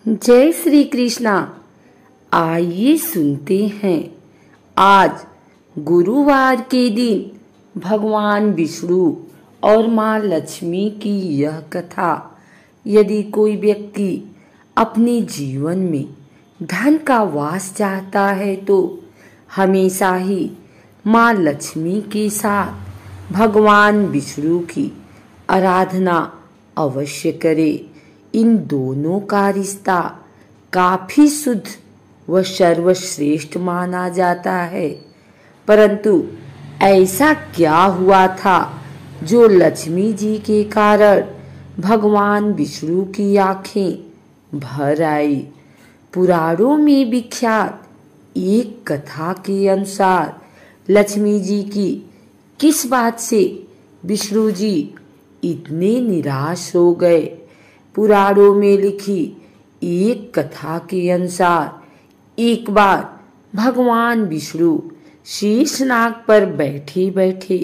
जय श्री कृष्णा। आइए सुनते हैं आज गुरुवार के दिन भगवान विष्णु और माँ लक्ष्मी की यह कथा। यदि कोई व्यक्ति अपने जीवन में धन का वास चाहता है तो हमेशा ही माँ लक्ष्मी के साथ भगवान विष्णु की आराधना अवश्य करे। इन दोनों का रिश्ता काफी शुद्ध व सर्वश्रेष्ठ माना जाता है। परंतु ऐसा क्या हुआ था जो लक्ष्मी जी के कारण भगवान विष्णु की आंखें भर आई। पुराणों में विख्यात एक कथा के अनुसार लक्ष्मी जी की किस बात से विष्णु जी इतने निराश हो गए। पुराणों में लिखी एक कथा के अनुसार एक बार भगवान विष्णु शीर्षनाग पर बैठे बैठे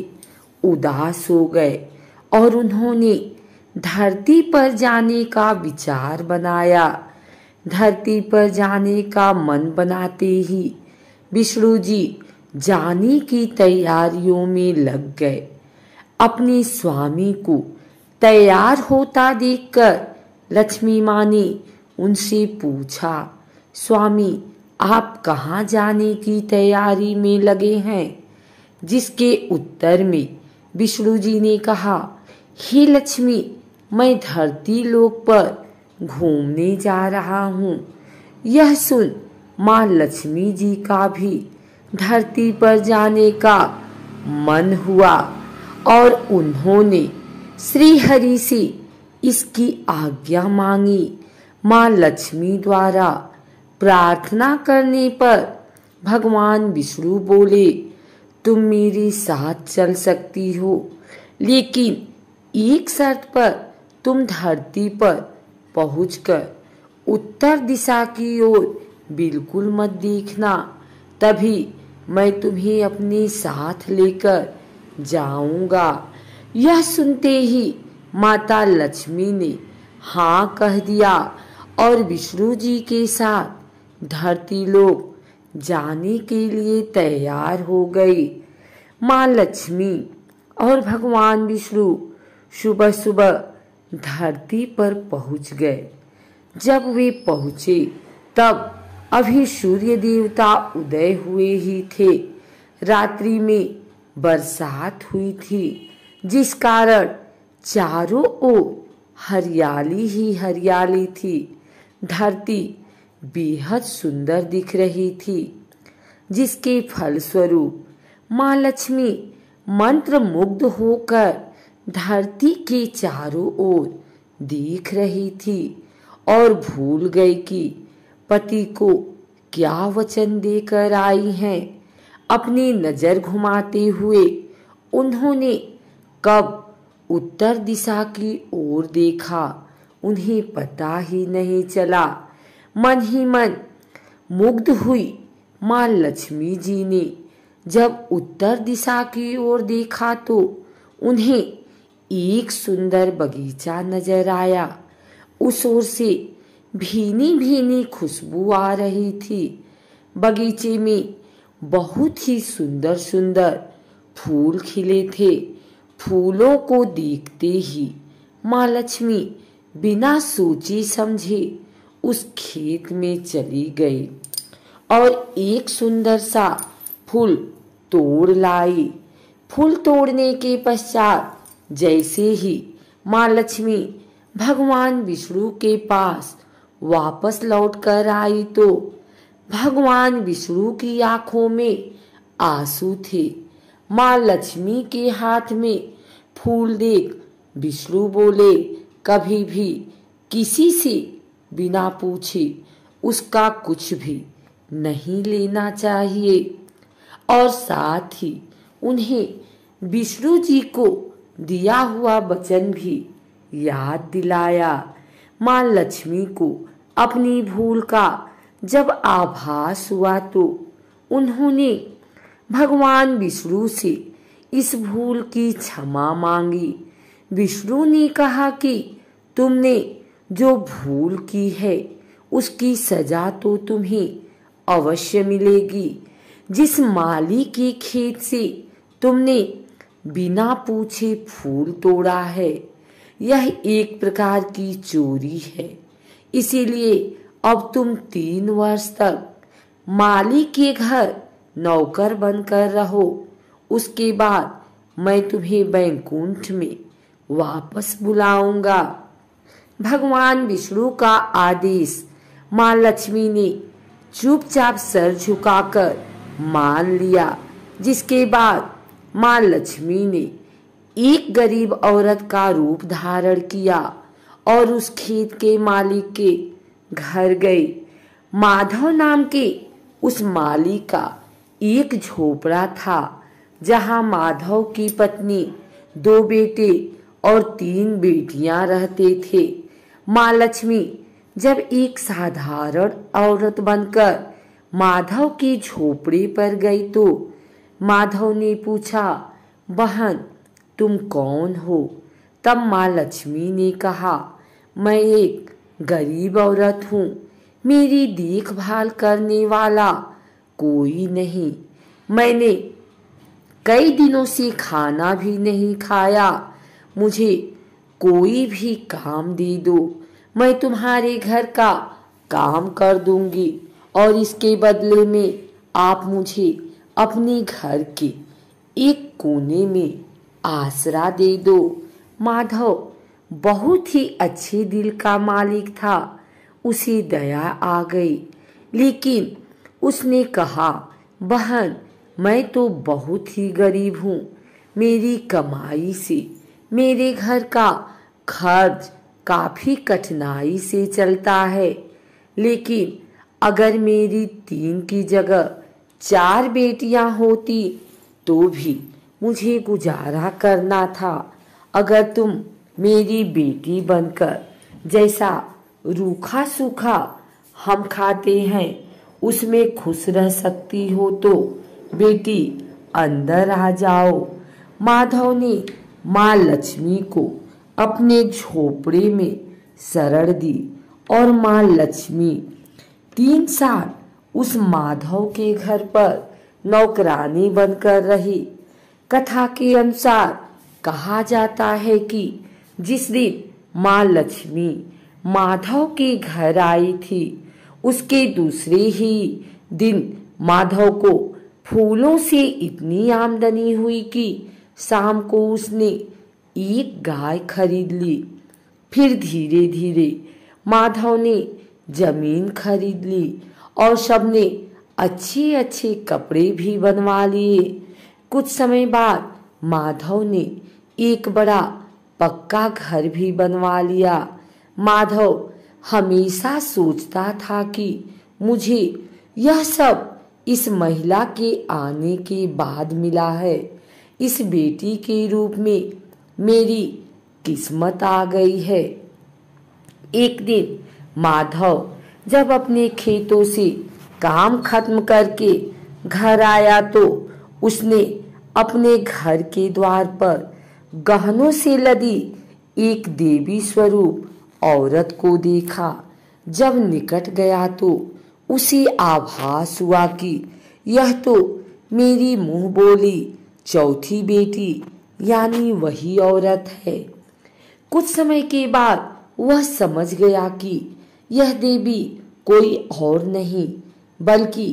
उदास हो गए और उन्होंने धरती पर जाने का विचार बनाया। धरती पर जाने का मन बनाते ही विष्णु जी जाने की तैयारियों में लग गए। अपने स्वामी को तैयार होता देखकर लक्ष्मी माँ ने उनसे पूछा, स्वामी आप कहाँ जाने की तैयारी में लगे हैं। जिसके उत्तर में विष्णु जी ने कहा, हे लक्ष्मी मैं धरती लोक पर घूमने जा रहा हूँ। यह सुन माँ लक्ष्मी जी का भी धरती पर जाने का मन हुआ और उन्होंने श्री हरि से इसकी आज्ञा मांगी। माँ लक्ष्मी द्वारा प्रार्थना करने पर भगवान विष्णु बोले, तुम मेरे साथ चल सकती हो, लेकिन एक शर्त पर तुम धरती पर पहुंचकर उत्तर दिशा की ओर बिल्कुल मत देखना, तभी मैं तुम्हें अपने साथ लेकर जाऊंगा। यह सुनते ही माता लक्ष्मी ने हाँ कह दिया और विष्णु जी के साथ धरती लोक जाने के लिए तैयार हो गई। माँ लक्ष्मी और भगवान विष्णु सुबह सुबह धरती पर पहुंच गए। जब वे पहुंचे तब अभी सूर्य देवता उदय हुए ही थे। रात्रि में बरसात हुई थी, जिस कारण चारों ओर हरियाली ही हरियाली थी। धरती बेहद सुंदर दिख रही थी, जिसके फलस्वरूप माँ लक्ष्मी मंत्र मुग्ध होकर धरती के चारों ओर देख रही थी और भूल गई कि पति को क्या वचन देकर आई हैं। अपनी नजर घुमाते हुए उन्होंने कब उत्तर दिशा की ओर देखा, उन्हें पता ही नहीं चला। मन ही मन मुग्ध हुई माँ लक्ष्मी जी ने जब उत्तर दिशा की ओर देखा तो उन्हें एक सुंदर बगीचा नजर आया। उस ओर से भीनी भीनी खुशबू आ रही थी। बगीचे में बहुत ही सुंदर सुंदर फूल खिले थे। फूलों को देखते ही माँ लक्ष्मी बिना सोचे समझे उस खेत में चली गई और एक सुंदर सा फूल तोड़ लाई। फूल तोड़ने के पश्चात जैसे ही माँ लक्ष्मी भगवान विष्णु के पास वापस लौट कर आई तो भगवान विष्णु की आंखों में आंसू थे। माँ लक्ष्मी के हाथ में फूल देख विष्णु बोले, कभी भी किसी से बिना पूछे उसका कुछ भी नहीं लेना चाहिए। और साथ ही उन्हें विष्णु जी को दिया हुआ वचन भी याद दिलाया। माँ लक्ष्मी को अपनी भूल का जब आभास हुआ तो उन्होंने भगवान विष्णु से इस भूल की क्षमा मांगी। विष्णु ने कहा कि तुमने जो भूल की है उसकी सजा तो तुम्हें अवश्य मिलेगी। जिस माली के खेत से तुमने बिना पूछे फूल तोड़ा है, यह एक प्रकार की चोरी है। इसीलिए अब तुम 3 वर्ष तक माली के घर नौकर बनकर रहो। उसके बाद मैं तुम्हें वैकुंठ में वापस बुलाऊंगा। भगवान विष्णु का आदेश माँ लक्ष्मी ने चुपचाप सर झुकाकर मान लिया। जिसके बाद माँ लक्ष्मी ने एक गरीब औरत का रूप धारण किया और उस खेत के मालिक के घर गई। माधव नाम के उस माली का एक झोपड़ा था, जहां माधव की पत्नी, 2 बेटे और 3 बेटियां रहते थे। माँ लक्ष्मी जब एक साधारण औरत बनकर माधव के झोपड़े पर गई तो माधव ने पूछा, बहन तुम कौन हो? तब माँ लक्ष्मी ने कहा, मैं एक गरीब औरत हूँ, मेरी देखभाल करने वाला कोई नहीं। मैंने कई दिनों से खाना भी नहीं खाया, मुझे कोई भी काम दे दो, मैं तुम्हारे घर का काम कर दूंगी और इसके बदले में आप मुझे अपने घर के एक कोने में आसरा दे दो। माधव बहुत ही अच्छे दिल का मालिक था। उसे दया आ गई, लेकिन उसने कहा, बहन मैं तो बहुत ही गरीब हूँ, मेरी कमाई से मेरे घर का खर्च काफी कठिनाई से चलता है। लेकिन अगर मेरी 3 की जगह 4 बेटियां होती तो भी मुझे गुजारा करना था। अगर तुम मेरी बेटी बनकर जैसा रूखा सूखा हम खाते हैं उसमें खुश रह सकती हो तो बेटी अंदर आ जाओ। माधव ने माँ लक्ष्मी को अपने झोपड़े में शरण दी और माँ लक्ष्मी 3 साल उस माधव के घर पर नौकरानी बनकर रही। कथा के अनुसार कहा जाता है कि जिस दिन माँ लक्ष्मी माधव के घर आई थी, उसके दूसरे ही दिन माधव को फूलों से इतनी आमदनी हुई कि शाम को उसने एक गाय खरीद ली। फिर धीरे धीरे माधव ने जमीन खरीद ली और सबने अच्छे अच्छे कपड़े भी बनवा लिए। कुछ समय बाद माधव ने एक बड़ा पक्का घर भी बनवा लिया। माधव हमेशा सोचता था कि मुझे यह सब इस महिला के आने के बाद मिला है। इस बेटी के रूप में मेरी किस्मत आ गई है। एक दिन माधव जब अपने खेतों से काम खत्म करके घर आया तो उसने अपने घर के द्वार पर गहनों से लदी एक देवी स्वरूप औरत को देखा। जब निकट गया तो उसे आभास हुआ कि यह तो मेरी मुंह बोली चौथी बेटी यानी वही औरत है। कुछ समय के बाद वह समझ गया कि यह देवी कोई और नहीं बल्कि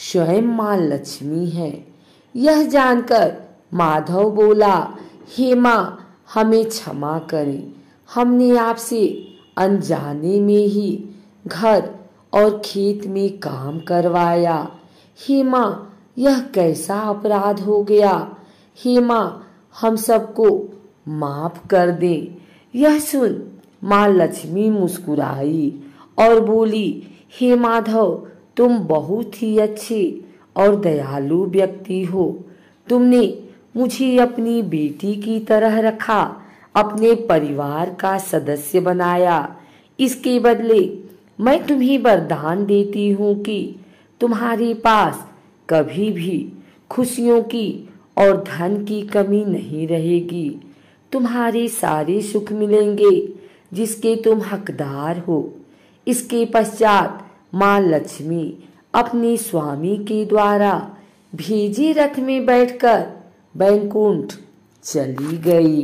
स्वयं माँ लक्ष्मी है। यह जानकर माधव बोला, हे माँ हमें क्षमा करें, हमने आपसे अनजाने में ही घर और खेत में काम करवाया। हे माँ यह कैसा अपराध हो गया, हे माँ हम सबको माफ कर दे। यह सुन माँ लक्ष्मी मुस्कुराई और बोली, हे माधव तुम बहुत ही अच्छे और दयालु व्यक्ति हो। तुमने मुझे अपनी बेटी की तरह रखा, अपने परिवार का सदस्य बनाया। इसके बदले मैं तुम्हें वरदान देती हूँ कि तुम्हारे पास कभी भी खुशियों की और धन की कमी नहीं रहेगी। तुम्हारे सारे सुख मिलेंगे जिसके तुम हकदार हो। इसके पश्चात माँ लक्ष्मी अपने स्वामी के द्वारा भेजे रथ में बैठकर बैकुंठ चली गई।